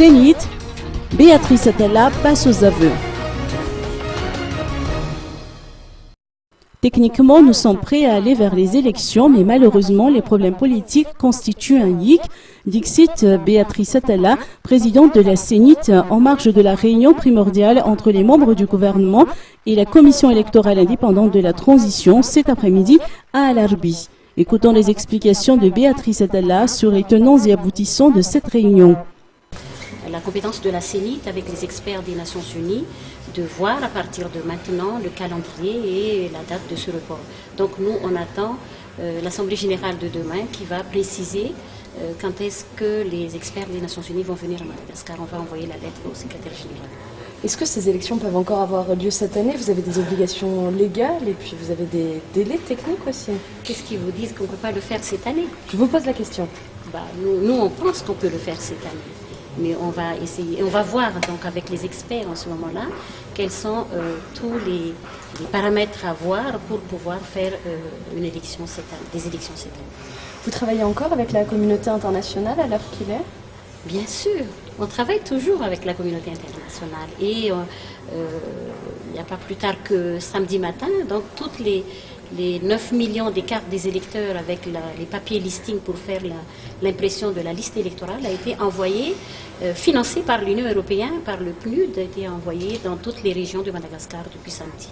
Zénith, Béatrice Attala passe aux aveux. Techniquement, nous sommes prêts à aller vers les élections, mais malheureusement, les problèmes politiques constituent un hic. Dixit Béatrice Attala, présidente de la Zénith, en marge de la réunion primordiale entre les membres du gouvernement et la commission électorale indépendante de la transition cet après-midi à Al-Arbi. Écoutons les explications de Béatrice Attala sur les tenants et aboutissants de cette réunion. La compétence de la Zénith avec les experts des Nations Unies de voir à partir de maintenant le calendrier et la date de ce report. Donc nous, on attend l'Assemblée générale de demain qui va préciser quand est-ce que les experts des Nations Unies vont venir à Madagascar. On va envoyer la lettre au secrétaire général. Est-ce que ces élections peuvent encore avoir lieu cette année? Vous avez des obligations légales et puis vous avez des délais techniques aussi. Qu'est-ce qui vous dit qu'on ne peut pas le faire cette année? Je vous pose la question. Nous, on pense qu'on peut le faire cette année. Mais on va essayer, on va voir donc avec les experts en ce moment-là quels sont tous les paramètres à voir pour pouvoir faire des élections cette année. Vous travaillez encore avec la communauté internationale à l'heure qu'il est? Bien sûr, on travaille toujours avec la communauté internationale et il n'y a pas plus tard que samedi matin, donc toutes les 9 millions des cartes des électeurs avec les papiers listing pour faire l'impression de la liste électorale a été envoyé, financé par l'Union européenne, par le PNUD, a été envoyé dans toutes les régions de Madagascar depuis samedi.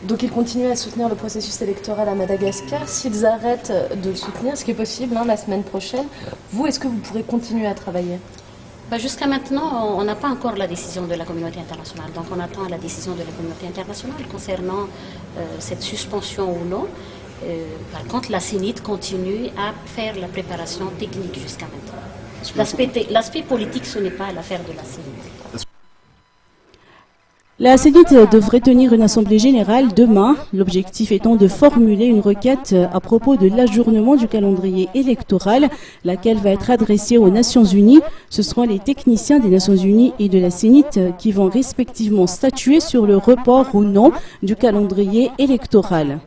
Donc ils continuent à soutenir le processus électoral à Madagascar. S'ils arrêtent de le soutenir, ce qui est possible la semaine prochaine, vous, est-ce que vous pourrez continuer à travailler? Jusqu'à maintenant, on n'a pas encore la décision de la communauté internationale. Donc on attend la décision de la communauté internationale concernant cette suspension ou non. Par contre, la Zénith continue à faire la préparation technique jusqu'à maintenant. L'aspect politique, ce n'est pas l'affaire de la Zénith. La Zénith devrait tenir une assemblée générale demain, l'objectif étant de formuler une requête à propos de l'ajournement du calendrier électoral, laquelle va être adressée aux Nations Unies. Ce seront les techniciens des Nations Unies et de la Zénith qui vont respectivement statuer sur le report ou non du calendrier électoral.